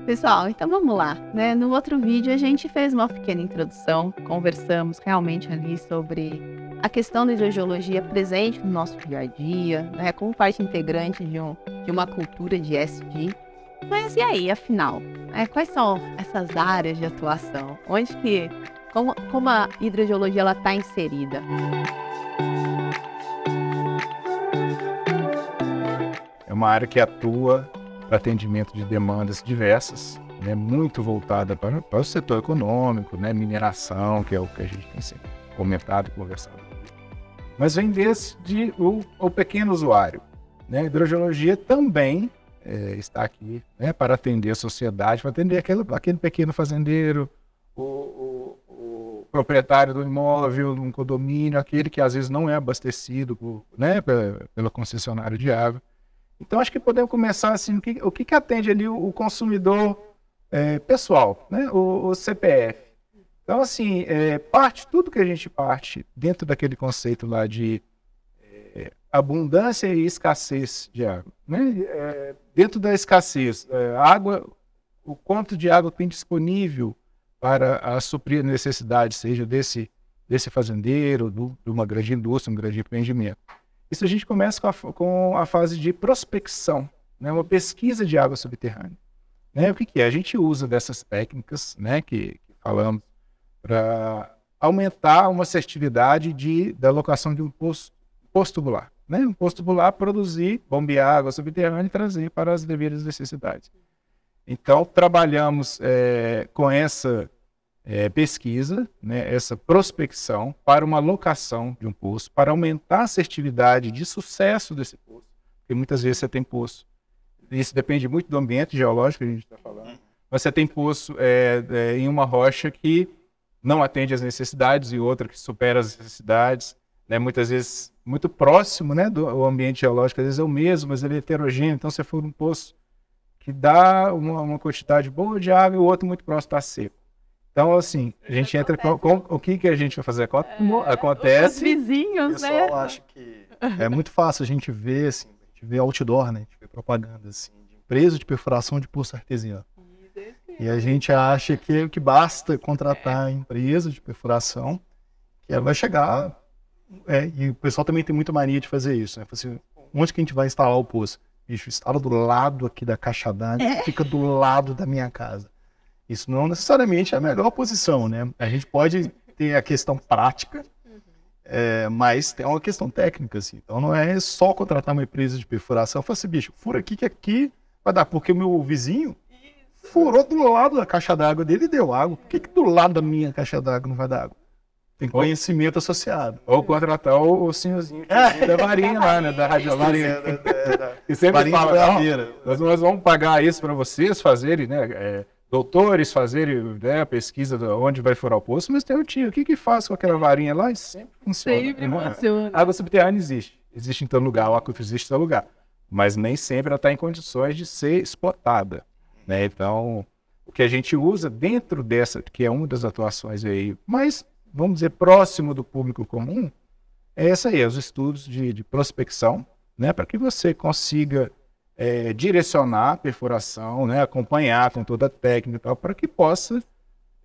Pessoal, então vamos lá, né? No outro vídeo a gente fez uma pequena introdução, conversamos realmente ali sobre a questão da hidrogeologia presente no nosso dia a dia, né? Como parte integrante de uma cultura de ESG. Mas e aí, afinal, quais são essas áreas de atuação? Como a hidrogeologia ela está inserida? É uma área que atua para atendimento de demandas diversas, né, muito voltada para o setor econômico, né, mineração, que é o que a gente tem sempre comentado e conversado. Mas vem desde o pequeno usuário. Né? A hidrogeologia também está aqui, né, para atender a sociedade, para atender aquele pequeno fazendeiro, o proprietário do imóvel, de um condomínio, aquele que às vezes não é abastecido pelo concessionário de água. Então, acho que podemos começar assim, o que atende ali o consumidor pessoal, né? O CPF. Então, assim, tudo que a gente parte dentro daquele conceito lá de abundância e escassez de água. Né? Dentro da escassez, água, o quanto de água tem disponível para suprir a necessidade, seja desse fazendeiro, de uma grande indústria, um grande empreendimento. Isso a gente começa com a fase de prospecção, né? Uma pesquisa de água subterrânea. Né? O que é? A gente usa dessas técnicas, né, que falamos para aumentar uma assertividade da alocação de um poço tubular. Né? Um poço tubular produzir, bombear água subterrânea e trazer para as devidas necessidades. Então, trabalhamos com essa pesquisa, né, essa prospecção para uma locação de um poço, para aumentar a assertividade de sucesso desse poço, porque muitas vezes você tem poço, isso depende muito do ambiente geológico que a gente está falando, mas você tem poço em uma rocha que não atende às necessidades e outra que supera as necessidades, né, muitas vezes muito próximo, né, do ambiente geológico, às vezes é o mesmo, mas ele é heterogêneo, então se for um poço que dá uma quantidade boa de água e o outro muito próximo está seco. Então, assim, a gente entra com o que a gente vai fazer? Acontece. Os vizinhos, né? O pessoal acha que é muito fácil a gente ver, assim, a gente vê outdoor, né? A gente vê propaganda, assim, de empresa de perfuração de poço artesiano. E a gente acha que basta contratar a empresa de perfuração, que ela vai chegar. E o pessoal também tem muita mania de fazer isso, né? Assim, onde que a gente vai instalar o poço? Bicho, instala do lado aqui da caixa d'água, fica do lado da minha casa. Isso não necessariamente é a melhor posição, né? A gente pode ter a questão prática, mas tem uma questão técnica, assim. Então não é só contratar uma empresa de perfuração. Eu falo assim, bicho, fura aqui que aqui vai dar, porque o meu vizinho furou do lado da caixa d'água dele e deu água. Por que do lado da minha caixa d'água não vai dar água? Tem conhecimento associado. Ou contratar o senhorzinho da varinha lá, né? Da rádio varinha. E sempre fala, nós vamos pagar isso para vocês fazerem, né? Doutores fazerem, né, a pesquisa de onde vai furar o poço, mas tem o tio, o que faz com aquela varinha lá? E sempre funciona. Sempre funciona. A água subterrânea existe em todo lugar, o aquífero existe em todo lugar, mas nem sempre ela está em condições de ser explotada. Né? Então, o que a gente usa dentro dessa, que é uma das atuações aí, mas, vamos dizer, próximo do público comum, é essa aí, os estudos de prospecção, né, para que você consiga direcionar a perfuração, né, acompanhar com toda a técnica e tal, para que possa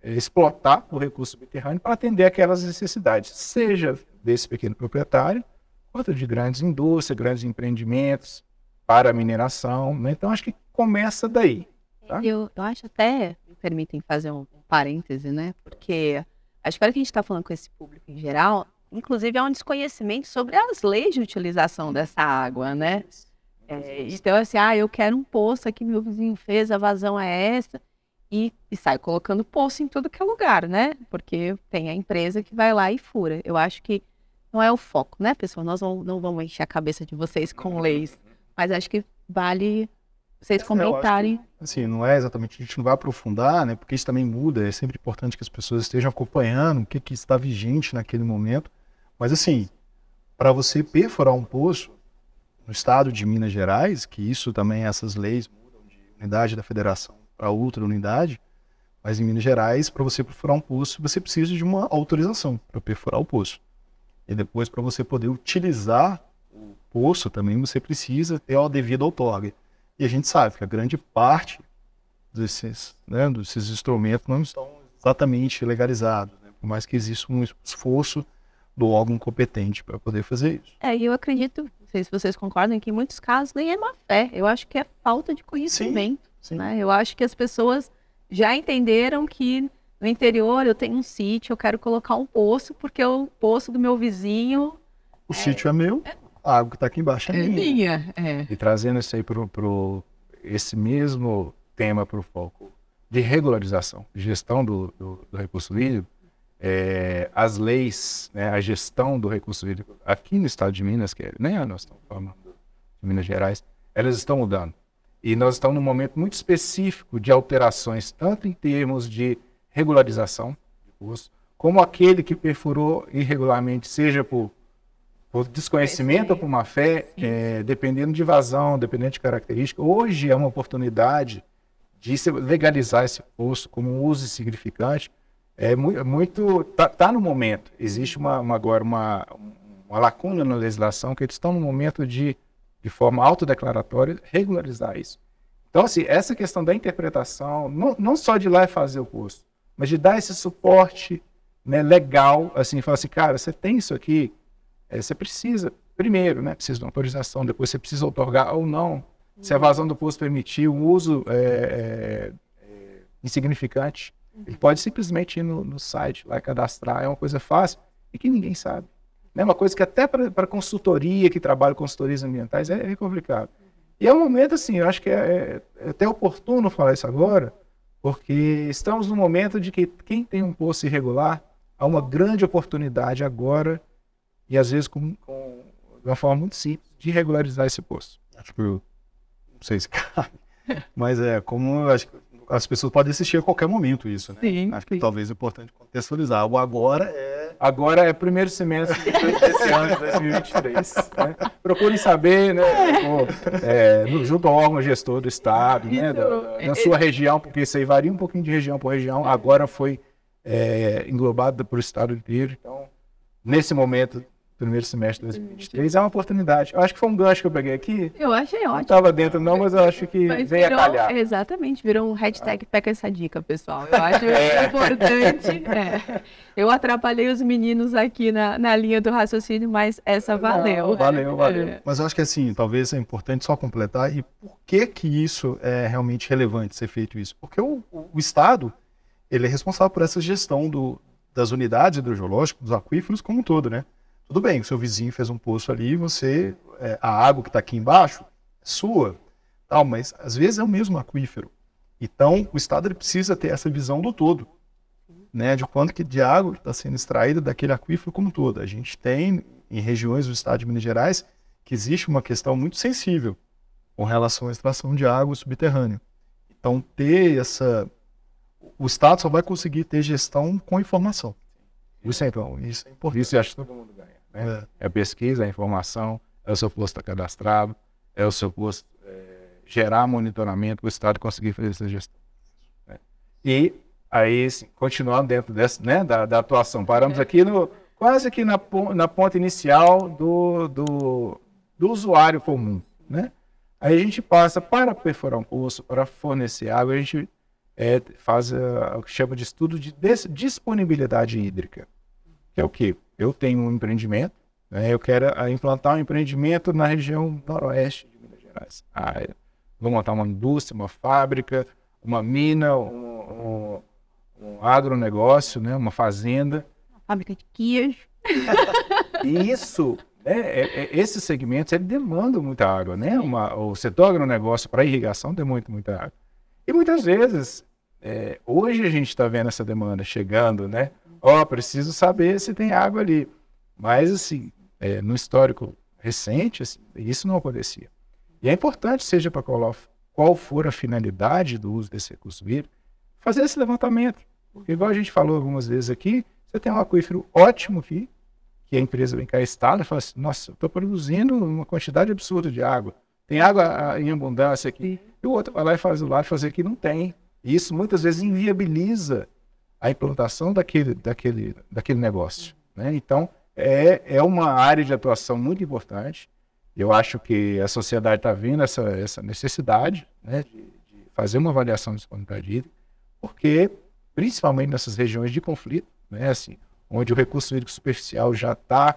explotar o recurso subterrâneo para atender aquelas necessidades, seja desse pequeno proprietário, quanto de grandes indústrias, grandes empreendimentos para a mineração. Né? Então, acho que começa daí. Tá? Eu acho até, me permitem fazer um parêntese, né? Porque acho que a hora que a gente está falando com esse público em geral, inclusive há um desconhecimento sobre as leis de utilização dessa água, né? Então, assim, eu quero um poço aqui, meu vizinho fez, a vazão é essa, e sai colocando poço em tudo que é lugar, né? Porque tem a empresa que vai lá e fura. Eu acho que não é o foco, né, pessoal? Nós não vamos encher a cabeça de vocês com leis, mas acho que vale vocês comentarem. Assim, não é exatamente, a gente não vai aprofundar, né? Porque isso também muda, é sempre importante que as pessoas estejam acompanhando o que está vigente naquele momento. Mas, assim, para você perfurar um poço, no estado de Minas Gerais, que isso também, essas leis mudam de unidade da federação para outra unidade, mas em Minas Gerais, para você perfurar um poço, você precisa de uma autorização para perfurar o poço. E depois, para você poder utilizar o poço também, você precisa ter a devida outorga. E a gente sabe que a grande parte desses instrumentos não estão exatamente legalizados, né? Por mais que exista um esforço do órgão competente para poder fazer isso. E eu acredito, não sei se vocês concordam, que em muitos casos nem é má fé. Eu acho que é falta de conhecimento. Sim. Né? Eu acho que as pessoas já entenderam que no interior eu tenho um sítio, eu quero colocar um poço, porque o poço do meu vizinho... O sítio é meu, a água que está aqui embaixo é minha. E trazendo isso aí para esse mesmo tema para o foco de regularização, de gestão do recurso hídrico, as leis, né, a gestão do recurso hídrico aqui no estado de Minas, nós estamos falando de Minas Gerais, elas estão mudando. E nós estamos num momento muito específico de alterações, tanto em termos de regularização de poço, como aquele que perfurou irregularmente, seja por desconhecimento ou por má fé, dependendo de vazão, dependendo de característica. Hoje é uma oportunidade de se legalizar esse poço como um uso insignificante. Tá no momento. Existe agora uma lacuna na legislação que eles estão no momento de forma autodeclaratória, regularizar isso. Então, assim, essa questão da interpretação, não só de ir lá e fazer o curso, mas de dar esse suporte, né, legal, assim, falar assim, cara, você tem isso aqui, você precisa, primeiro, né, precisa de uma autorização, depois você precisa outorgar ou não. Se a vazão do poço permitir um uso insignificante, ele pode simplesmente ir no site lá e cadastrar, é uma coisa fácil e que ninguém sabe. É uma coisa que até para consultoria, que trabalha com consultorias ambientais, é complicado. E é um momento, assim, eu acho que é até oportuno falar isso agora, porque estamos num momento de que quem tem um poço irregular, há uma grande oportunidade agora, e às vezes de uma forma muito simples, de regularizar esse poço. Acho que não sei se cabe, mas como acho que as pessoas podem assistir a qualquer momento isso, né? Sim, acho que talvez é importante contextualizar. O agora é primeiro semestre desse ano de 2023. Né? Procurem saber, né, junto ao órgão gestor do estado, né, da sua região, porque isso aí varia um pouquinho de região para região. Agora foi englobado para o estado inteiro. Então, nesse momento, primeiro semestre de 2023, é uma oportunidade. Eu acho que foi um gancho que eu peguei aqui. Eu achei ótimo. Não estava dentro não, mas eu acho que veio a calhar. Exatamente, virou um hashtag pega essa dica, pessoal. Eu acho importante. Eu atrapalhei os meninos aqui na linha do raciocínio, mas essa valeu. Não, valeu. Mas eu acho que assim, talvez é importante só completar. E por que isso é realmente relevante ser feito isso? Porque o Estado, ele é responsável por essa gestão das unidades hidrogeológicas, dos aquíferos como um todo, né? Tudo bem, o seu vizinho fez um poço ali, a água que está aqui embaixo é sua, tal, mas às vezes é o mesmo aquífero. Então, o Estado ele precisa ter essa visão do todo, né, de quanto de água está sendo extraída daquele aquífero como um todo. A gente tem, em regiões do estado de Minas Gerais, que existe uma questão muito sensível com relação à extração de água subterrânea. Então, o Estado só vai conseguir ter gestão com informação. Isso é importante. Isso eu acho que todo mundo ganha. Né? É a pesquisa, a informação, é o seu posto cadastrado, é o seu posto gerar monitoramento para o Estado conseguir fazer essa gestão. Né? E aí, assim, continuando dentro dessa, né, da atuação, paramos aqui quase aqui na ponta inicial do usuário comum. Né? Aí a gente passa para perfurar um poço, para fornecer água, a gente faz o que chama de estudo de disponibilidade hídrica. Que é o quê? Eu tenho um empreendimento, né, eu quero implantar um empreendimento na região noroeste de Minas Gerais. Vou montar uma indústria, uma fábrica, uma mina, um agronegócio, né, uma fazenda. Uma fábrica de queijo. Isso, esses segmentos demandam muita água. Né? O setor agronegócio para irrigação demanda muita água. E muitas vezes, hoje a gente está vendo essa demanda chegando, né? Preciso saber se tem água ali. Mas, assim, no histórico recente, assim, isso não acontecia. E é importante, seja para qual for a finalidade do uso desse recurso hídrico, fazer esse levantamento. Porque, igual a gente falou algumas vezes aqui, você tem um aquífero ótimo aqui, que a empresa vem cá instalada e fala assim, nossa, eu estou produzindo uma quantidade absurda de água. Tem água em abundância aqui. E o outro vai lá e faz o lado fazer que não tem. E isso muitas vezes inviabiliza a implantação daquele negócio. Né? Então, é uma área de atuação muito importante. Eu acho que a sociedade está vendo essa necessidade, né, de fazer uma avaliação de disponibilidade hídrica, porque, principalmente nessas regiões de conflito, né, assim, onde o recurso hídrico superficial já está,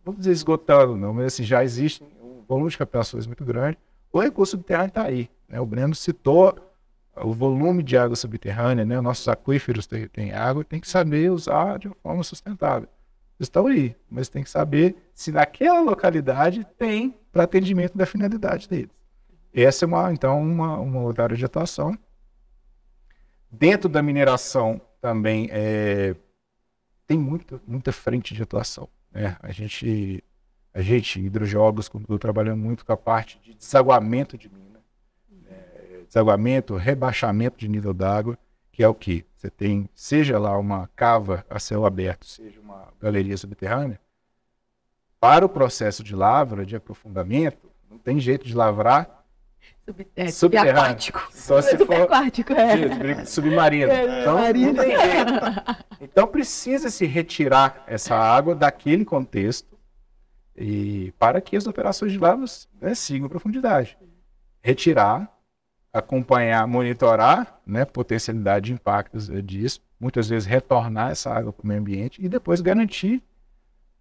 vamos dizer esgotando, não, mas assim, já existe um volume de captações muito grande, o recurso subterrâneo está aí. Né, o Breno citou o volume de água subterrânea, né, nossos aquíferos têm água, tem que saber usar de uma forma sustentável. Eles estão aí, mas tem que saber se naquela localidade tem para atendimento da finalidade deles. Essa é uma outra área de atuação. Dentro da mineração também tem muita frente de atuação. Né? A gente, hidrogeólogos, trabalhamos muito com a parte de desaguamento de mina. Desaguamento, rebaixamento de nível d'água, que é o que? Você tem, seja lá uma cava a céu aberto, seja uma galeria subterrânea, para o processo de lavra, de aprofundamento, não tem jeito de lavrar subterrâneo. Só se for submarino. Então, não tem jeito. Então precisa se retirar essa água daquele contexto e para que as operações de lavra, né, sigam a profundidade. Retirar, acompanhar, monitorar, né, potencialidade de impactos disso, muitas vezes retornar essa água para o meio ambiente e depois garantir,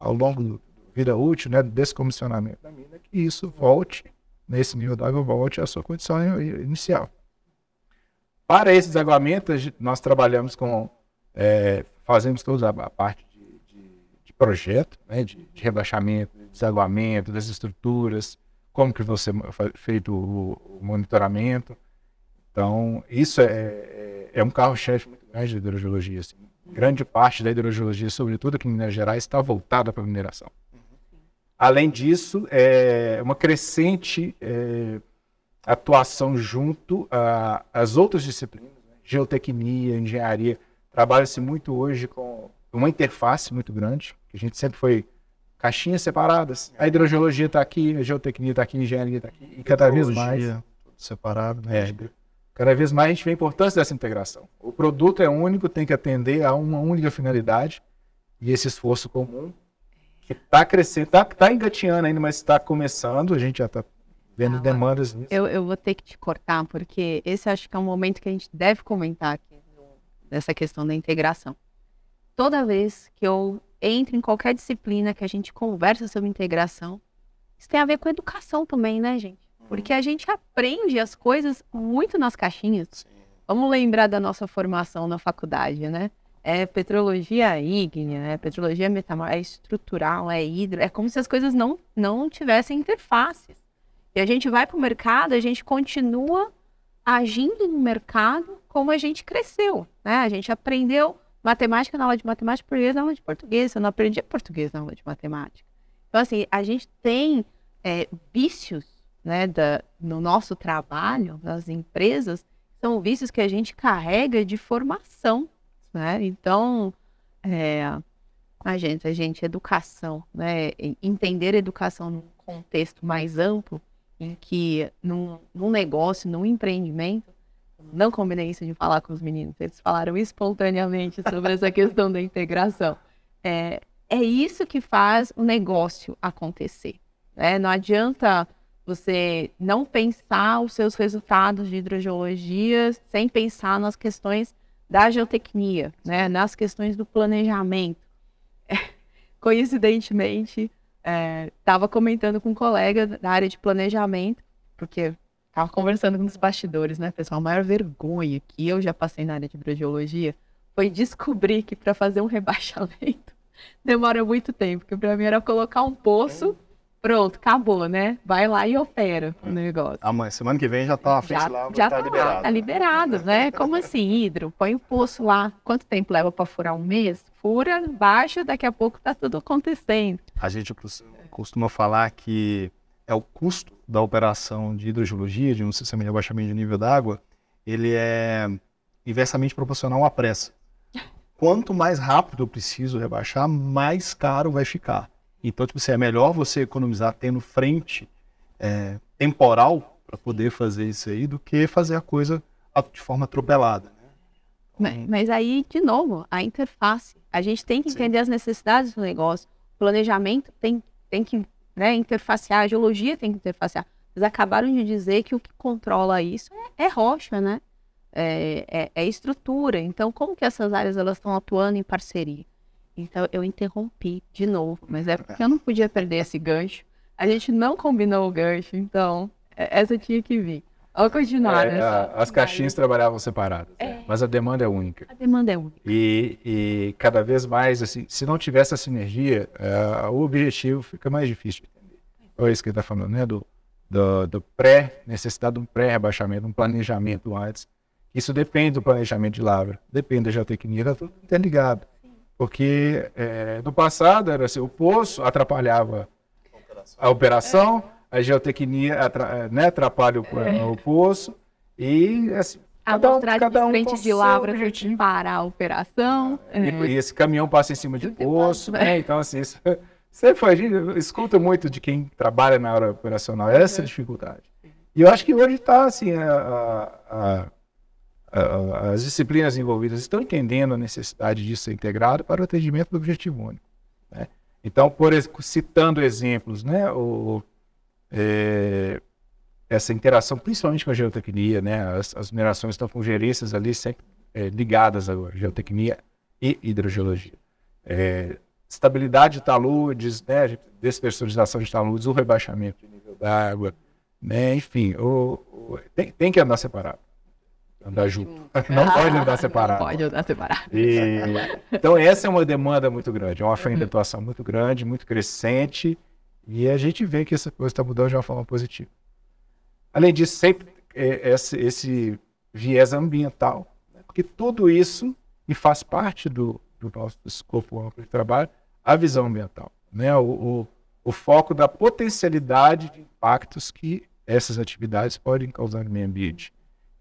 ao longo da vida útil, né, do descomissionamento da mina, que isso volte, nesse nível d'água, volte à sua condição inicial. Para esses aguamentos, nós trabalhamos com, fazemos toda a parte de projeto, né, de rebaixamento, de desaguamento, das estruturas, como que você feito o monitoramento. Então, isso é um carro-chefe muito grande da hidrogeologia. Assim. Grande parte da hidrogeologia, sobretudo aqui em Minas Gerais, está voltada para a mineração. Além disso, uma crescente atuação junto às outras disciplinas, né? Geotecnia, engenharia. Trabalha-se muito hoje com uma interface muito grande, que a gente sempre foi caixinhas separadas. A hidrogeologia está aqui, a geotecnia está aqui, a engenharia está aqui. E cada vez mais separado, né? Cada vez mais a gente vê a importância dessa integração. O produto é único, tem que atender a uma única finalidade e esse esforço comum que está crescendo, está engateando ainda, mas está começando, a gente já está vendo demandas nisso. Eu vou ter que te cortar, porque esse acho que é um momento que a gente deve comentar aqui nessa questão da integração. Toda vez que eu entro em qualquer disciplina que a gente conversa sobre integração, isso tem a ver com educação também, né, gente? Porque a gente aprende as coisas muito nas caixinhas. Sim. Vamos lembrar da nossa formação na faculdade, né? É petrologia ígnea, é petrologia metamórfica, é estrutural, é hidro. É como se as coisas não tivessem interfaces. E a gente vai para o mercado, a gente continua agindo no mercado como a gente cresceu, né? A gente aprendeu matemática na aula de matemática, português na aula de português. Eu não aprendi português na aula de matemática. Então, assim, a gente tem vícios, né, no nosso trabalho, nas empresas, são vícios que a gente carrega de formação, né? Então, educação, né? Entender a educação num contexto mais amplo, em que num negócio, num empreendimento, não combinei isso de falar com os meninos, eles falaram espontaneamente sobre essa questão da integração. É isso que faz o negócio acontecer, né? Não adianta você não pensar os seus resultados de hidrogeologia sem pensar nas questões da geotecnia, né? Nas questões do planejamento. Coincidentemente, estava comentando com um colega da área de planejamento, porque estava conversando com os bastidores, né, pessoal? A maior vergonha que eu já passei na área de hidrogeologia foi descobrir que para fazer um rebaixamento demora muito tempo, porque para mim era colocar um poço, pronto, acabou, né? Vai lá e opera o negócio. Amanhã, semana que vem já tá à frente lá, já tá liberado. Tá liberado, né? Como assim, hidro? Põe o poço lá. Quanto tempo leva para furar? Um mês? Fura, baixa, daqui a pouco tá tudo acontecendo. A gente costuma falar que o custo da operação de hidrogeologia, de um sistema de rebaixamento de nível d'água, ele é inversamente proporcional à pressa. Quanto mais rápido eu preciso rebaixar, mais caro vai ficar. Então, tipo assim, é melhor você economizar tendo frente temporal para poder fazer isso aí do que fazer a coisa de forma atropelada. Né? Mas aí, de novo, a interface. A gente tem que entender as necessidades do negócio. O planejamento tem que, né, interfacear, a geologia tem que interfacear. Vocês acabaram de dizer que o que controla isso é rocha, né? É estrutura. Então, como que essas áreas elas estão atuando em parceria? Então, eu interrompi de novo, mas é porque eu não podia perder esse gancho. A gente não combinou o gancho, então essa tinha que vir. Vamos continuar. As caixinhas trabalhavam separadas, mas a demanda é única. A demanda é única. E cada vez mais, assim, se não tiver essa sinergia, o objetivo fica mais difícil de entender. É isso que ele está falando, né? Do necessidade de um pré-rebaixamento, um planejamento antes. Isso depende do planejamento de lavra, depende da geotecnia, está tudo interligado. Porque no passado era assim, o poço atrapalhava a operação, a geotecnia atrapalha o poço e assim, a amostragem de frente de lavra tem que parar a operação. E esse caminhão passa em cima de poço, né? Então assim, você escuta muito de quem trabalha na área operacional essa dificuldade. E eu acho que hoje está assim, as disciplinas envolvidas estão entendendo a necessidade disso ser integrado para o atendimento do objetivo único, né? Então, citando exemplos, né, essa interação, principalmente com a geotecnia, né, as minerações estão com gerências ali sempre ligadas à geotecnia e hidrogeologia. Estabilidade de taludes, né, despersonalização de taludes, o rebaixamento de nível d'água, né, enfim, tem que andar separado. Andar junto. Não pode andar separado. Não pode andar separado. Então, essa é uma demanda muito grande, é uma frente de atuação muito grande, muito crescente, e a gente vê que essa coisa está mudando de uma forma positiva. Além disso, sempre esse viés ambiental, né? Porque tudo isso e faz parte do nosso escopo amplo de trabalho, a visão ambiental, né? O foco da potencialidade de impactos que essas atividades podem causar no meio ambiente.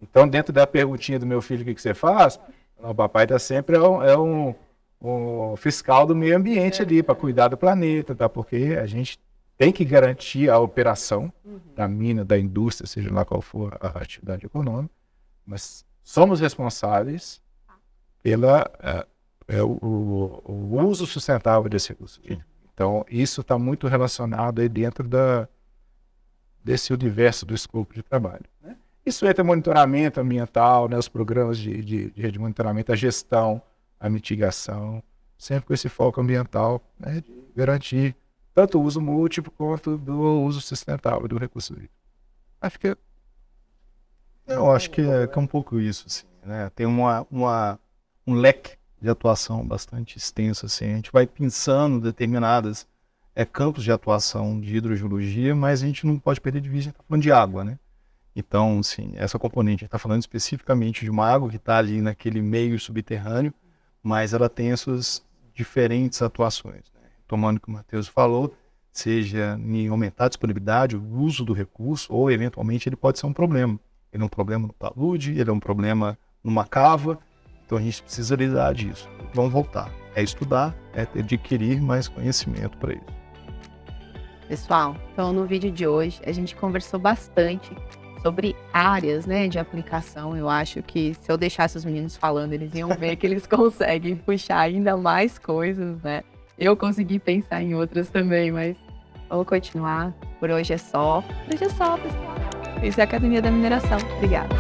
Então, dentro da perguntinha do meu filho, o que você faz? O papai está sempre um fiscal do meio ambiente ali, para cuidar do planeta, tá? Porque a gente tem que garantir a operação da mina, da indústria, seja lá qual for a atividade econômica, mas somos responsáveis o uso sustentável desse recurso. Então, isso está muito relacionado aí dentro desse universo do escopo de trabalho, né? Isso entra monitoramento ambiental, né, os programas de rede de monitoramento, a gestão, a mitigação, sempre com esse foco ambiental, né, de garantir tanto o uso múltiplo quanto do uso sustentável do recurso hídrico. Eu acho que é um pouco isso, assim, né? Tem um leque de atuação bastante extenso, assim. A gente vai pensando determinadas campos de atuação de hidrogeologia, mas a gente não pode perder de vista, a gente está falando de água, né? Então, sim, essa componente, a gente está falando especificamente de uma água que está ali naquele meio subterrâneo, mas ela tem essas diferentes atuações, né? Tomando o que o Matheus falou, seja em aumentar a disponibilidade, o uso do recurso, ou eventualmente ele pode ser um problema. Ele é um problema no talude, ele é um problema numa cava, então a gente precisa lidar disso. Vamos voltar, estudar, adquirir mais conhecimento para isso. Pessoal, então no vídeo de hoje a gente conversou bastante sobre áreas, né, de aplicação. Eu acho que se eu deixasse os meninos falando, eles iam ver que eles conseguem puxar ainda mais coisas, né? Eu consegui pensar em outras também, mas vamos continuar. Por hoje é só. Por hoje é só, pessoal. Isso é a Academia da Mineração. Obrigada.